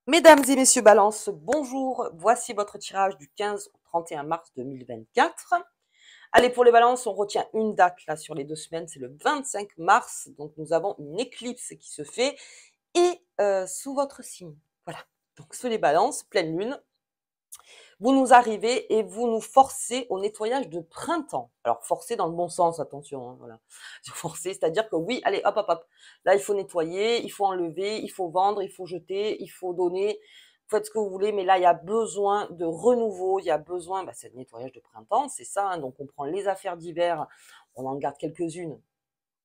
Mesdames et messieurs Balance, bonjour. Voici votre tirage du 15 au 31 mars 2024. Allez, pour les balances, on retient une date là sur les 2 semaines, c'est le 25 mars. Donc nous avons une éclipse qui se fait et sous votre signe. Voilà. Donc sur les balances, pleine lune, vous nous arrivez et vous nous forcez au nettoyage de printemps. Alors forcez dans le bon sens, attention, hein, voilà. Forcer, c'est-à-dire que oui, allez, hop, hop, hop. Là, il faut nettoyer, il faut enlever, il faut vendre, il faut jeter, il faut donner. Faites ce que vous voulez, mais là, il y a besoin de renouveau, il y a besoin, c'est le nettoyage de printemps, c'est ça, hein. Donc on prend les affaires d'hiver, on en garde quelques-unes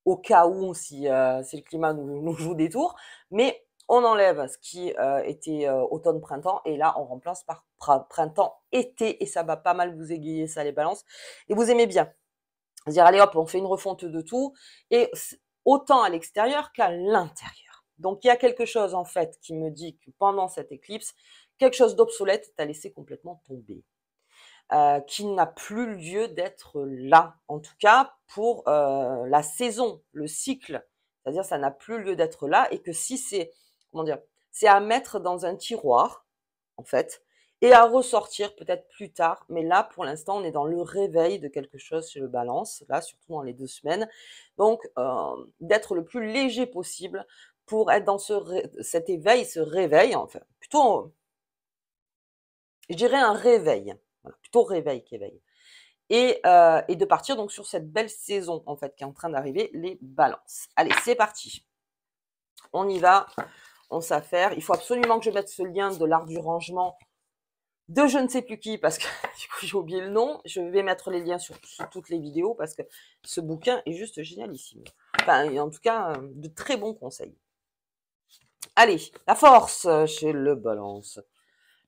au cas où si le climat nous joue des tours, mais on enlève ce qui était automne-printemps et là on remplace par printemps-été et ça va pas mal vous égayer ça les balances et vous aimez bien dire allez hop on fait une refonte de tout et autant à l'extérieur qu'à l'intérieur. Donc il y a quelque chose en fait qui me dit que pendant cette éclipse quelque chose d'obsolète est à laisser complètement tomber. Qui n'a plus lieu d'être là, en tout cas pour la saison, le cycle. C'est-à-dire ça n'a plus lieu d'être là et que si c'est, comment dire, c'est à mettre dans un tiroir, en fait, et à ressortir peut-être plus tard. Mais là, pour l'instant, on est dans le réveil de quelque chose chez le Balance, là, surtout dans les 2 semaines. Donc, d'être le plus léger possible pour être dans cet éveil, ce réveil, enfin, plutôt, je dirais un réveil. Voilà, plutôt réveil qu'éveil et de partir donc sur cette belle saison en fait qui est en train d'arriver, les balances. Allez, c'est parti. On y va, on s'affaire. Il faut absolument que je mette ce lien de l'art du rangement de je ne sais plus qui parce que du coup j'ai oublié le nom. Je vais mettre les liens sur toutes les vidéos parce que ce bouquin est juste génialissime. Enfin, en tout cas, de très bons conseils. Allez, la force chez le balance.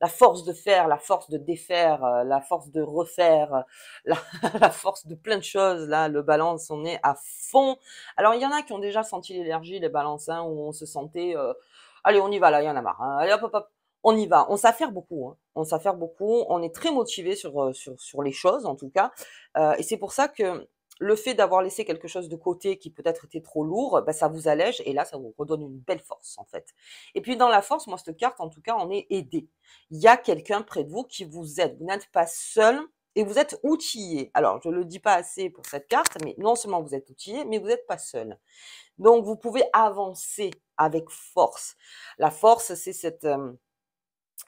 La force de faire, la force de défaire, la force de refaire, la, la force de plein de choses. Là, le balance, on est à fond. Alors, il y en a qui ont déjà senti l'énergie, les balances, hein, où on se sentait, allez, on y va, là, il y en a marre. Hein. Allez, hop, hop, hop. On y va. On s'affaire beaucoup. Hein. On s'affaire beaucoup. On est très motivé sur les choses, en tout cas. Et c'est pour ça que le fait d'avoir laissé quelque chose de côté qui peut-être était trop lourd, ça vous allège et là, ça vous redonne une belle force, en fait. Et puis, dans la force, moi, cette carte, en tout cas, on est aidé. Il y a quelqu'un près de vous qui vous aide. Vous n'êtes pas seul et vous êtes outillé. Alors, je ne le dis pas assez pour cette carte, mais non seulement vous êtes outillé, mais vous n'êtes pas seul. Donc, vous pouvez avancer avec force. La force, c'est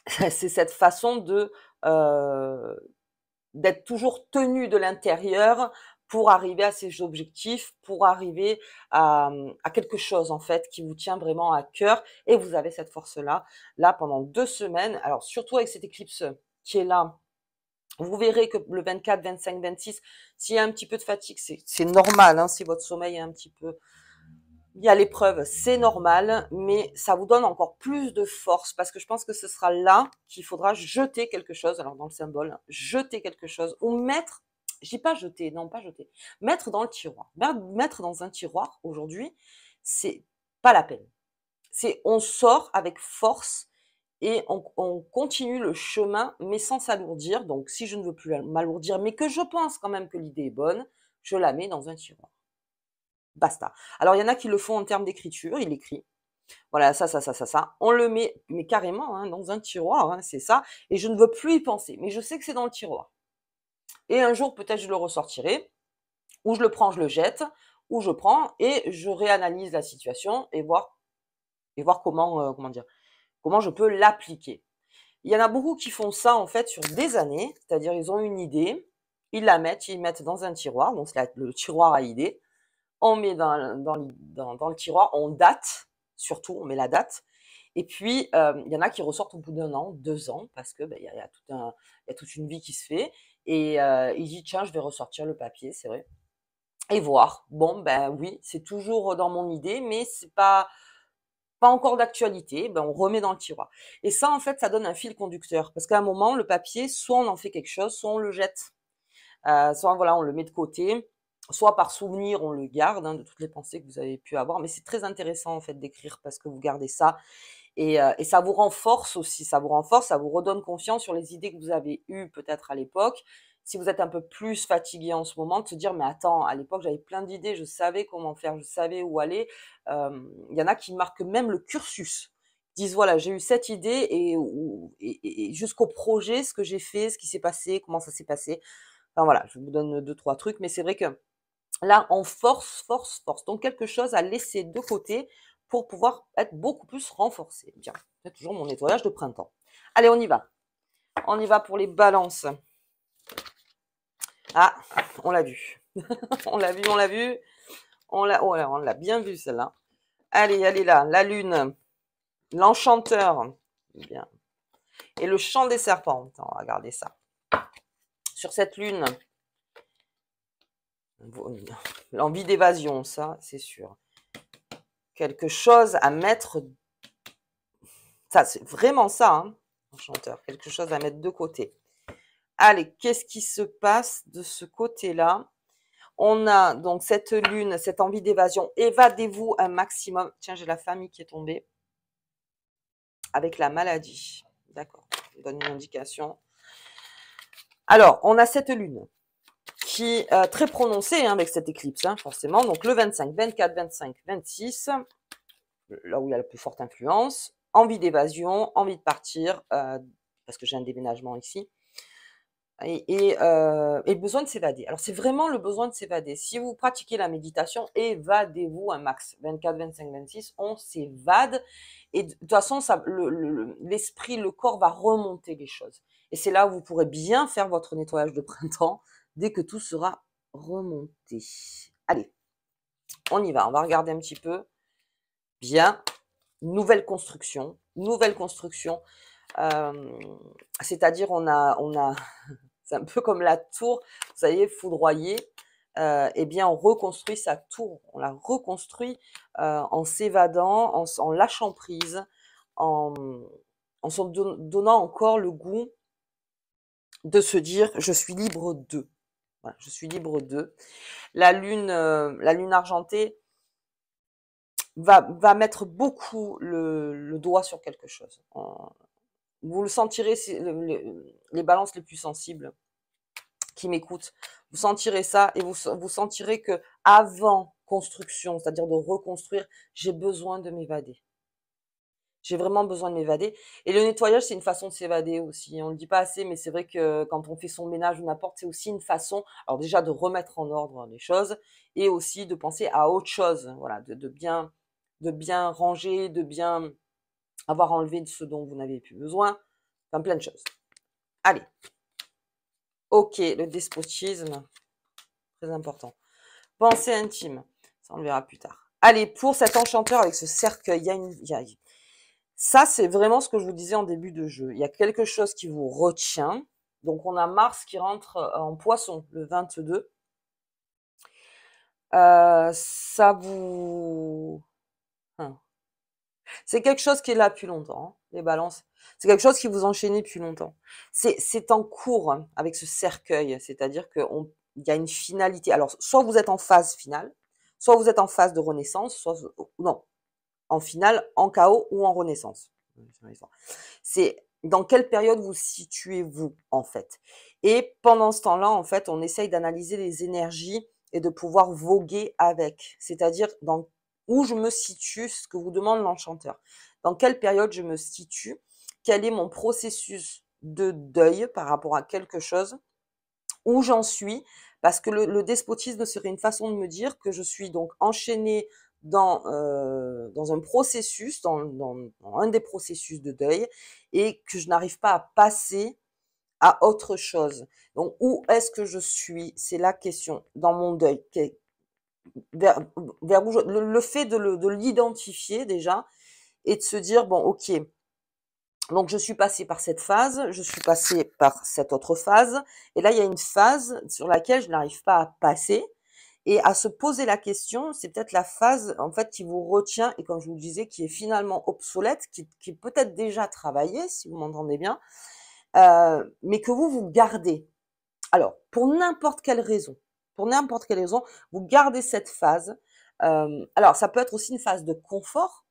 c'est cette façon euh, d'être toujours tenu de l'intérieur pour arriver à ses objectifs, pour arriver à quelque chose en fait qui vous tient vraiment à cœur et vous avez cette force-là, là pendant 2 semaines. Alors surtout avec cette éclipse qui est là, vous verrez que le 24, 25, 26, s'il y a un petit peu de fatigue, c'est normal, hein, si votre sommeil est un petit peu il y a l'épreuve, c'est normal, mais ça vous donne encore plus de force parce que je pense que ce sera là qu'il faudra jeter quelque chose, alors dans le symbole, hein, jeter quelque chose ou mettre, je dis pas jeter, non pas jeter, mettre dans le tiroir. Mettre dans un tiroir aujourd'hui, c'est pas la peine. C'est on sort avec force et on continue le chemin, mais sans s'alourdir. Donc si je ne veux plus m'alourdir, mais que je pense quand même que l'idée est bonne, je la mets dans un tiroir. Basta. Alors, il y en a qui le font en termes d'écriture, il écrit. Voilà, ça. On le met, mais carrément, hein, dans un tiroir, hein, c'est ça. Et je ne veux plus y penser, mais je sais que c'est dans le tiroir. Et un jour, peut-être, je le ressortirai, ou je le prends, je le jette, ou je prends et je réanalyse la situation et voir comment dire, comment je peux l'appliquer. Il y en a beaucoup qui font ça, en fait, sur des années. C'est-à-dire, ils ont une idée, ils mettent dans un tiroir, donc c'est le tiroir à idées. On met dans le tiroir, on date, surtout on met la date. Et puis, il y en a qui ressortent au bout d'1 an, 2 ans, parce que il y a toute une vie qui se fait. Et il dit, tiens, je vais ressortir le papier, c'est vrai. Et voir. Bon, ben oui, c'est toujours dans mon idée, mais c'est pas encore d'actualité. Ben, on remet dans le tiroir. Et ça, en fait, ça donne un fil conducteur. Parce qu'à un moment, le papier, soit on en fait quelque chose, soit on le jette. Soit voilà, on le met de côté, soit par souvenir, on le garde, hein, de toutes les pensées que vous avez pu avoir. Mais c'est très intéressant en fait d'écrire parce que vous gardez ça et ça vous renforce aussi, ça vous renforce, ça vous redonne confiance sur les idées que vous avez eues peut-être à l'époque. Si vous êtes un peu plus fatigué en ce moment, de se dire mais attends, à l'époque j'avais plein d'idées, je savais comment faire, je savais où aller. Il y en a qui marquent même le cursus. disent voilà, j'ai eu cette idée et jusqu'au projet, ce que j'ai fait, ce qui s'est passé, comment ça s'est passé. Enfin voilà, je vous donne 2-3 trucs, mais c'est vrai que là, on force, force, force. Donc quelque chose à laisser de côté pour pouvoir être beaucoup plus renforcé. Bien, c'est toujours mon nettoyage de printemps. Allez, on y va. On y va pour les balances. Ah, on l'a vu. On l'a vu, on l'a vu. On l'a bien vu celle-là. Allez, elle est là. La lune, l'enchanteur. Bien. Et le chant des serpents. Attends, on va regarder ça. Sur cette lune, l'envie d'évasion, ça, c'est sûr. Quelque chose à mettre. Ça, c'est vraiment ça, hein, enchanteur. Quelque chose à mettre de côté. Allez, qu'est-ce qui se passe de ce côté-là? On a donc cette lune, cette envie d'évasion. Évadez-vous un maximum. Tiens, j'ai la famille qui est tombée. Avec la maladie. D'accord, donne une indication. Alors, on a cette lune qui est très prononcée hein, avec cette éclipse, hein, forcément. Donc, le 25, 24, 25, 26, là où il y a la plus forte influence. Envie d'évasion, envie de partir, parce que j'ai un déménagement ici. Et besoin de s'évader. Alors, c'est vraiment le besoin de s'évader. Si vous pratiquez la méditation, évadez-vous un max. 24, 25, 26, on s'évade. Et de toute façon, l'esprit, le corps va remonter les choses. Et c'est là où vous pourrez bien faire votre nettoyage de printemps dès que tout sera remonté. Allez, on y va. On va regarder un petit peu. Bien. Nouvelle construction. Nouvelle construction. C'est-à-dire, on a c'est un peu comme la tour, vous savez, foudroyée. Eh bien, on reconstruit sa tour. On la reconstruit en s'évadant, en lâchant prise, en se donnant encore le goût de se dire je suis libre de. Voilà, je suis libre de. La lune argentée va mettre beaucoup le doigt sur quelque chose. Vous le sentirez, les balances les plus sensibles qui m'écoutent, vous sentirez ça et vous sentirez que avant construction, c'est-à-dire de reconstruire, j'ai besoin de m'évader. J'ai vraiment besoin de m'évader. Et le nettoyage, c'est une façon de s'évader aussi. On ne le dit pas assez, mais c'est vrai que quand on fait son ménage ou n'importe, c'est aussi une façon, alors déjà de remettre en ordre les choses et aussi de penser à autre chose. Voilà, de bien ranger, de bien avoir enlevé de ce dont vous n'avez plus besoin. Enfin, plein de choses. Allez. Ok, le despotisme, très important. Pensée intime, ça on le verra plus tard. Allez, pour cet enchanteur avec ce cercueil, ça c'est vraiment ce que je vous disais en début de jeu. Il y a quelque chose qui vous retient. Donc on a Mars qui rentre en poisson le 22. Ça vous... C'est quelque chose qui est là depuis longtemps, hein, les balances. C'est quelque chose qui vous enchaîne depuis longtemps. C'est en cours hein, avec ce cercueil, c'est-à-dire qu'il y a une finalité. Alors, soit vous êtes en phase finale, soit vous êtes en phase de renaissance, soit non, en finale, en chaos ou en renaissance. C'est dans quelle période vous situez-vous, en fait. Et pendant ce temps-là, en fait, on essaye d'analyser les énergies et de pouvoir voguer avec. C'est-à-dire dans où je me situe, ce que vous demande l'enchanteur. Dans quelle période je me situe, quel est mon processus de deuil par rapport à quelque chose, où j'en suis, parce que le despotisme serait une façon de me dire que je suis donc enchaînée dans un processus, dans un des processus de deuil, et que je n'arrive pas à passer à autre chose. Donc, où est-ce que je suis? C'est la question dans mon deuil. Vers où le fait de l'identifier déjà et de se dire, bon, ok, donc je suis passée par cette phase, je suis passée par cette autre phase, et là il y a une phase sur laquelle je n'arrive pas à passer, et à se poser la question, c'est peut-être la phase en fait qui vous retient, et comme je vous le disais, qui est finalement obsolète, qui est peut-être déjà travaillée, si vous m'entendez bien, mais que vous gardez. Alors, pour n'importe quelle raison, vous gardez cette phase. Alors, ça peut être aussi une phase de confort.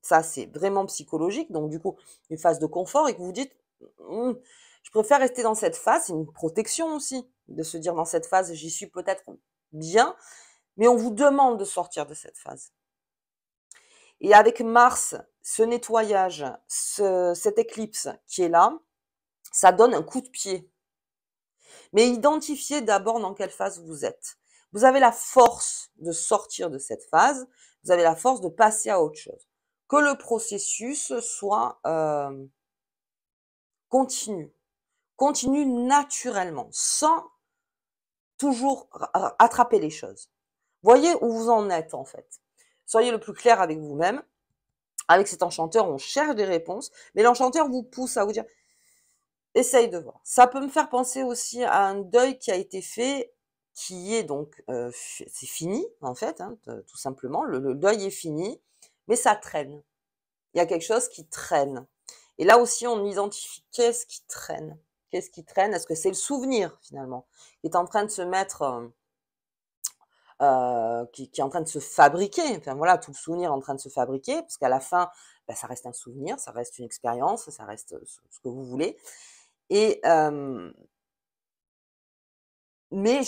Ça, c'est vraiment psychologique. Donc, du coup, une phase de confort et que vous dites, je préfère rester dans cette phase. C'est une protection aussi de se dire dans cette phase, j'y suis peut-être bien, mais on vous demande de sortir de cette phase. Et avec Mars ce nettoyage, cette éclipse qui est là, ça donne un coup de pied. Mais identifiez d'abord dans quelle phase vous êtes. Vous avez la force de sortir de cette phase, vous avez la force de passer à autre chose. Que le processus soit continu, continue naturellement, sans toujours attraper les choses. Voyez où vous en êtes en fait. Soyez le plus clair avec vous-même. Avec cet enchanteur, on cherche des réponses, mais l'enchanteur vous pousse à vous dire, essaye de voir. Ça peut me faire penser aussi à un deuil qui a été fait, qui est donc, c'est fini en fait, hein, tout simplement. Le deuil est fini, mais ça traîne. Il y a quelque chose qui traîne. Et là aussi, on identifie qu'est-ce qui traîne. Qu'est-ce qui traîne? Est-ce que c'est le souvenir finalement qui est en train de se mettre, qui est en train de se fabriquer? Enfin voilà, tout le souvenir est en train de se fabriquer, parce qu'à la fin, bah, ça reste un souvenir, ça reste une expérience, ça reste ce que vous voulez. Et mais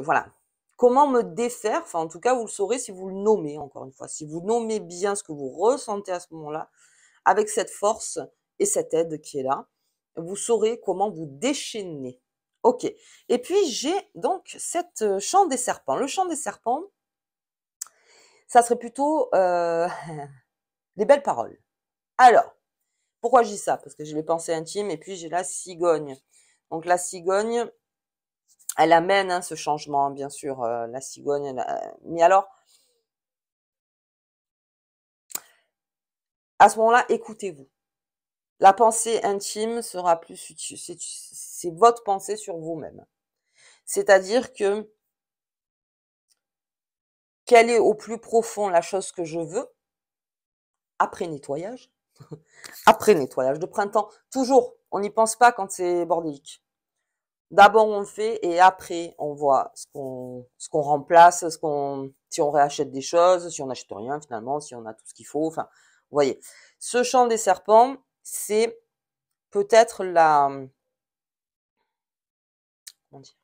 voilà. Comment me défaire? Enfin, en tout cas, vous le saurez si vous le nommez, encore une fois. Si vous nommez bien ce que vous ressentez à ce moment-là, avec cette force et cette aide qui est là, vous saurez comment vous déchaîner. OK. Et puis, j'ai donc cette chant des serpents. Le chant des serpents, ça serait plutôt des belles paroles. Alors, pourquoi je dis ça? Parce que j'ai les pensées intimes et puis j'ai la cigogne. Donc, la cigogne, elle amène ce changement, bien sûr, la cigogne. Mais alors, à ce moment-là, écoutez-vous. La pensée intime sera plus utile. C'est votre pensée sur vous-même. C'est-à-dire que, quelle est au plus profond la chose que je veux, après nettoyage, après nettoyage de printemps, toujours, on n'y pense pas quand c'est bordélique. D'abord on le fait et après on voit ce qu'on remplace, si on réachète des choses, si on n'achète rien finalement, si on a tout ce qu'il faut. Enfin, vous voyez. Ce chant des serpents, c'est peut-être comment dire,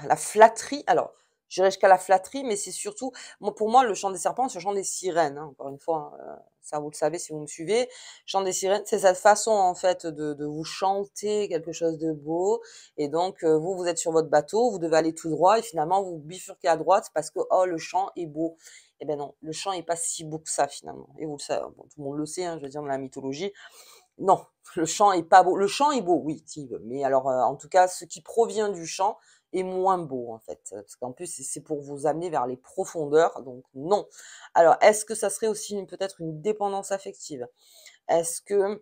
la flatterie. Alors, j'irai jusqu'à la flatterie, mais c'est surtout, pour moi, le chant des serpents, c'est le chant des sirènes, hein, encore une fois, hein, ça vous le savez si vous me suivez. Chant des sirènes, c'est cette façon, en fait, de vous chanter quelque chose de beau. Et donc, vous êtes sur votre bateau, vous devez aller tout droit, et finalement, vous bifurquez à droite parce que, oh, le chant est beau. Eh ben non, le chant est pas si beau que ça, finalement. Et vous le savez, bon, tout le monde le sait, hein, je veux dire, dans la mythologie. Non, le chant est pas beau. Le chant est beau, oui, s'il veut. Mais alors, en tout cas, ce qui provient du chant est moins beau, en fait. Parce qu'en plus, c'est pour vous amener vers les profondeurs. Donc, non. Alors, est-ce que ça serait aussi peut-être une dépendance affective? Est-ce que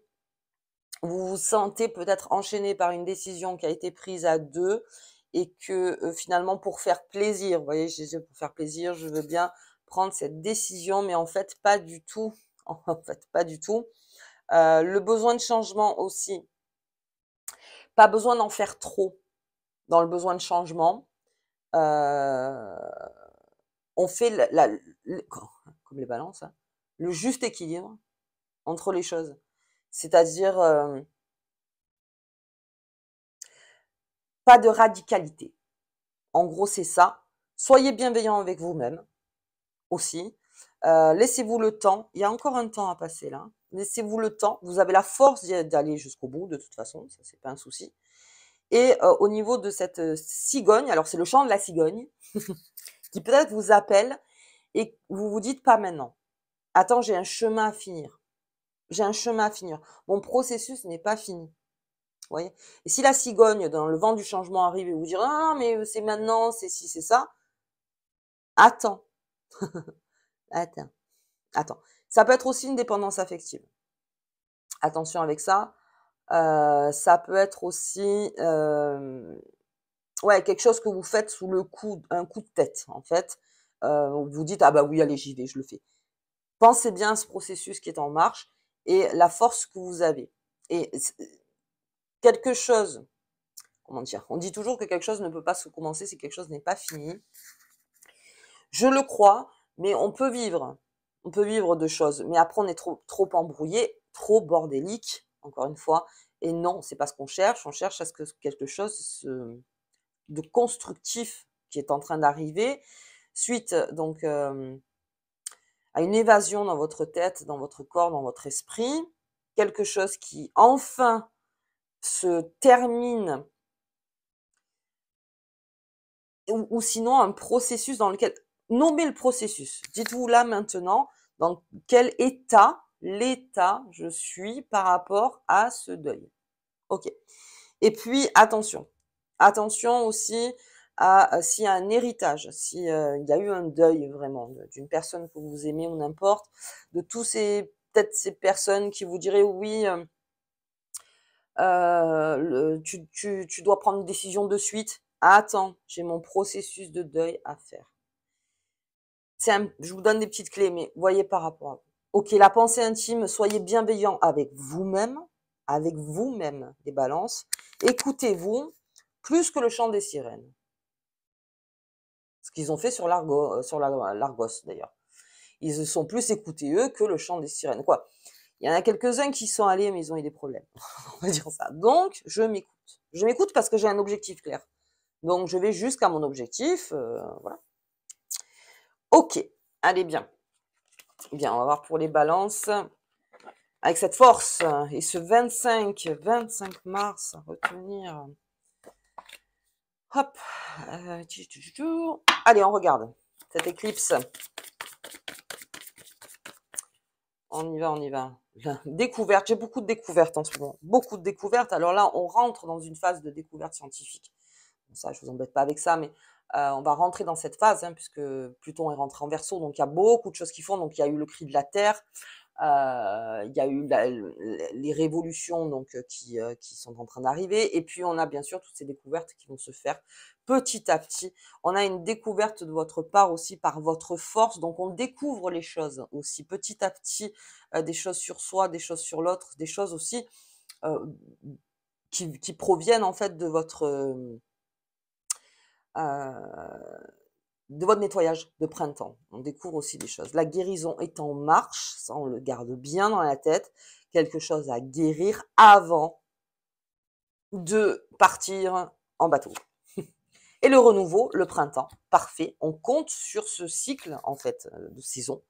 vous vous sentez peut-être enchaîné par une décision qui a été prise à deux et que finalement, pour faire plaisir, vous voyez, je disais pour faire plaisir, je veux bien prendre cette décision, mais en fait, pas du tout. En fait, pas du tout. Le besoin de changement aussi. Pas besoin d'en faire trop dans le besoin de changement. Heu, on fait comme les balances, hein, le juste équilibre entre les choses. C'est-à-dire, pas de radicalité. En gros, c'est ça. Soyez bienveillant avec vous-même aussi. Laissez-vous le temps. Il y a encore un temps à passer là. Laissez-vous le temps. Vous avez la force d'aller jusqu'au bout de toute façon, ça c'est pas un souci. Et au niveau de cette cigogne, alors c'est le chant de la cigogne qui peut-être vous appelle et vous vous dites pas maintenant. Attends, j'ai un chemin à finir. J'ai un chemin à finir. Mon processus n'est pas fini. Vous voyez? Et si la cigogne, dans le vent du changement arrive et vous dit ah, mais c'est maintenant, c'est ci, c'est ça, attends, attends, attends. Ça peut être aussi une dépendance affective. Attention avec ça. Ça peut être aussi ouais, quelque chose que vous faites sous le coup un coup de tête, en fait. Vous dites: «Ah bah oui, allez, j'y vais, je le fais». Pensez bien à ce processus qui est en marche et la force que vous avez. Et quelque chose, comment dire? On dit toujours que quelque chose ne peut pas se commencer si quelque chose n'est pas fini. Je le crois, mais on peut vivre de choses, mais après on est trop embrouillé, trop bordélique, encore une fois. Et non, c'est pas ce qu'on cherche. On cherche à ce que quelque chose de constructif qui est en train d'arriver suite donc à une évasion dans votre tête, dans votre corps, dans votre esprit, quelque chose qui enfin se termine, ou sinon un processus dans lequel, nommez le processus. Dites-vous là maintenant dans quel l'état je suis par rapport à ce deuil. Ok. Et puis attention aussi à s'il y a un héritage, si il y a eu un deuil vraiment d'une personne que vous aimez ou n'importe, de tous ces peut-être ces personnes qui vous diraient oui, tu dois prendre une décision de suite. Attends, j'ai mon processus de deuil à faire. Je vous donne des petites clés, mais voyez par rapport à vous. Ok, la pensée intime, soyez bienveillant avec vous-même, les balances. Écoutez-vous plus que le chant des sirènes. Ce qu'ils ont fait sur l'Argos d'ailleurs. Ils se sont plus écoutés eux que le chant des sirènes. Quoi. Il y en a quelques-uns qui sont allés, mais ils ont eu des problèmes. On va dire ça. Donc, je m'écoute. Je m'écoute parce que j'ai un objectif clair. Donc, je vais jusqu'à mon objectif. Voilà. Ok. Allez, bien. Bien, on va voir pour les balances. Avec cette force et ce 25 mars à retenir. Hop. Allez, on regarde cette éclipse. On y va. Découverte, j'ai beaucoup de découvertes en ce moment. Beaucoup de découvertes. Alors là, on rentre dans une phase de découverte scientifique. Bon, ça, je vous embête pas avec ça, mais on va rentrer dans cette phase, puisque Pluton est rentré en Verseau, donc il y a beaucoup de choses qui font. Donc il y a eu le cri de la Terre, il y a eu les révolutions donc qui sont en train d'arriver, et puis on a bien sûr toutes ces découvertes qui vont se faire petit à petit. On a une découverte de votre part aussi par votre force, donc on découvre les choses aussi petit à petit, des choses sur soi, des choses sur l'autre, des choses aussi qui proviennent en fait de votre nettoyage de printemps. On découvre aussi des choses. La guérison est en marche, ça on le garde bien dans la tête, quelque chose à guérir avant de partir en bateau. Et le renouveau, le printemps, parfait. On compte sur ce cycle en fait de saison.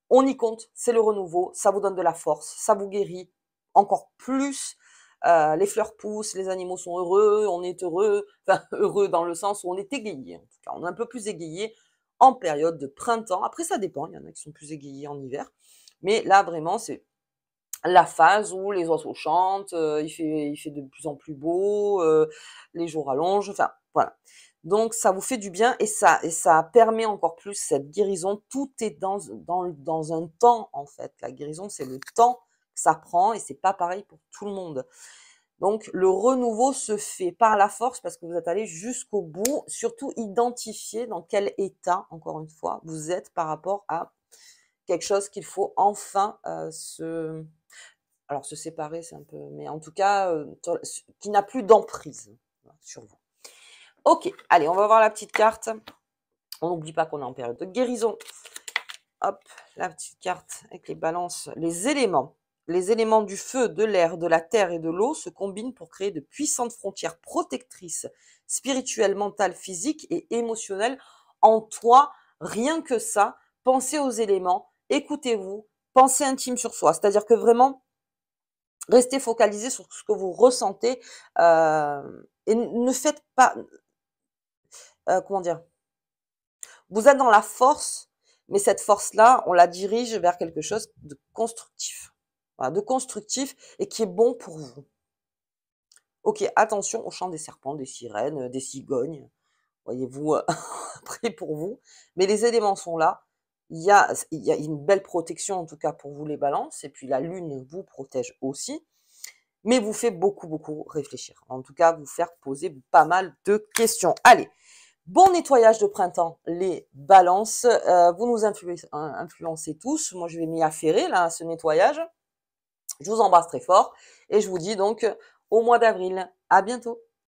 On y compte, c'est le renouveau, ça vous donne de la force, ça vous guérit encore plus. Les fleurs poussent, les animaux sont heureux, on est heureux, enfin heureux dans le sens où on est égayé. En tout cas, on est un peu plus égayé en période de printemps. Après, ça dépend, il y en a qui sont plus égayés en hiver. Mais là, vraiment, c'est la phase où les oiseaux chantent, il fait de plus en plus beau, les jours allongent, enfin voilà. Donc ça vous fait du bien et ça permet encore plus cette guérison. Tout est dans un temps en fait. La guérison, c'est le temps que ça prend et c'est pas pareil pour tout le monde. Donc le renouveau se fait par la force parce que vous êtes allé jusqu'au bout. Surtout identifier dans quel état, encore une fois, vous êtes par rapport à quelque chose qu'il faut enfin alors se séparer, c'est un peu, mais en tout cas, qui n'a plus d'emprise sur vous. Ok, allez, on va voir la petite carte. On n'oublie pas qu'on est en période de guérison. Hop, la petite carte avec les balances, les éléments. Les éléments du feu, de l'air, de la terre et de l'eau se combinent pour créer de puissantes frontières protectrices, spirituelles, mentales, physiques et émotionnelles en toi. Rien que ça, pensez aux éléments, écoutez-vous, pensez intime sur soi. C'est-à-dire que vraiment, restez focalisé sur ce que vous ressentez et ne faites pas, comment dire, vous êtes dans la force, mais cette force-là, on la dirige vers quelque chose de constructif. Voilà, de constructif et qui est bon pour vous. Ok, attention au chant des serpents, des sirènes, des cigognes. Voyez-vous, après pour vous. Mais les éléments sont là. Il y a une belle protection, en tout cas pour vous les balances. Et puis la lune vous protège aussi. Mais vous fait beaucoup, beaucoup réfléchir. En tout cas, vous faire poser pas mal de questions. Allez, bon nettoyage de printemps, les balances. Vous nous influencez tous. Moi, je vais m'y affairer, là, à ce nettoyage. Je vous embrasse très fort. Et je vous dis donc au mois d'avril. À bientôt.